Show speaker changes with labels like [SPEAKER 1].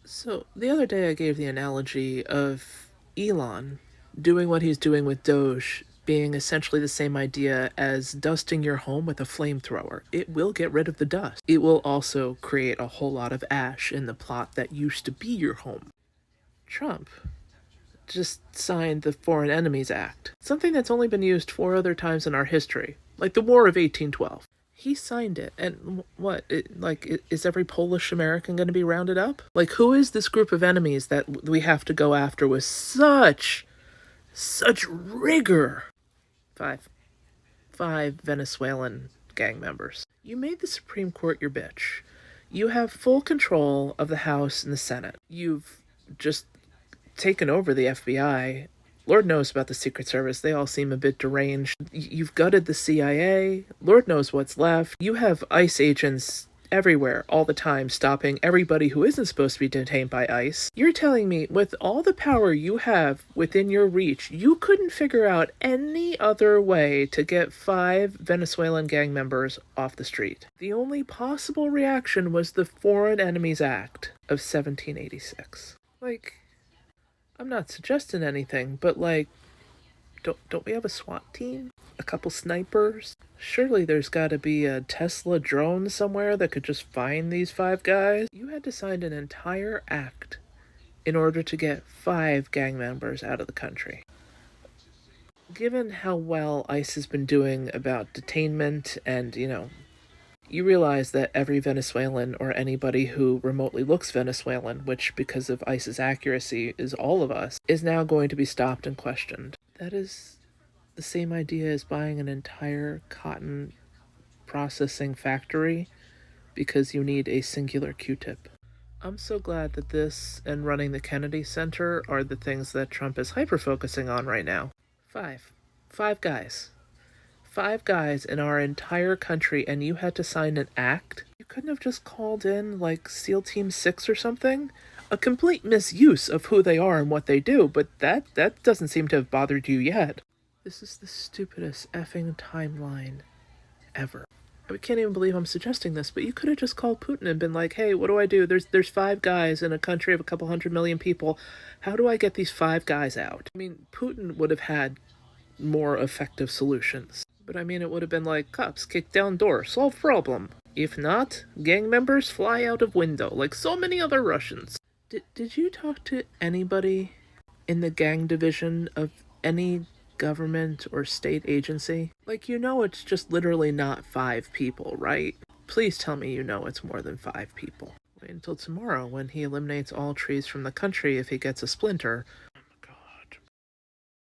[SPEAKER 1] So the other day I gave the analogy of Elon doing what he's doing with Doge being essentially the same idea as dusting your home with a flamethrower. It will get rid of the dust. It will also create a whole lot of ash in the plot that used to be your home. Trump just signed the Foreign Enemies Act, something that's only been used four other times in our history, like the War of 1812. He signed it, and what? Is every Polish American going to be rounded up? Like, who is this group of enemies that we have to go after with such rigor? Five. Five Venezuelan gang members. You made the Supreme Court your bitch. You have full control of the House and the Senate. You've just taken over the FBI. Lord knows about the Secret Service. They all seem a bit deranged. You've gutted the CIA. Lord knows what's left. You have ICE agents everywhere, all the time, stopping everybody who isn't supposed to be detained by ICE. You're telling me, with all the power you have within your reach, you couldn't figure out any other way to get five Venezuelan gang members off the street. The only possible reaction was the Foreign Enemies Act of 1786. Like, I'm not suggesting anything, but don't we have a SWAT team? A couple snipers? Surely there's gotta be a Tesla drone somewhere that could just find these five guys. You had to sign an entire act in order to get five gang members out of the country. Given how well ICE has been doing about detainment and, you realize that every Venezuelan or anybody who remotely looks Venezuelan, which because of ICE's accuracy is all of us, is now going to be stopped and questioned. That is the same idea as buying an entire cotton processing factory because you need a singular Q-tip. I'm so glad that this and running the Kennedy Center are the things that Trump is hyper-focusing on right now. Five. Five guys. Five guys in our entire country, and you had to sign an act? You couldn't have just called in, like, SEAL Team 6 or something? A complete misuse of who they are and what they do, but that doesn't seem to have bothered you yet. This is the stupidest effing timeline ever. I can't even believe I'm suggesting this, but you could have just called Putin and been like, hey, what do I do? There's five guys in a country of a couple 100 million people. How do I get these five guys out? I mean, Putin would have had more effective solutions. But I mean, it would have been like, cops, kick down door, solve problem. If not, gang members fly out of window, like so many other Russians. Did you talk to anybody in the gang division of any government or state agency? Like, it's just literally not five people, right? Please tell me it's more than five people. Wait until tomorrow when he eliminates all trees from the country if he gets a splinter.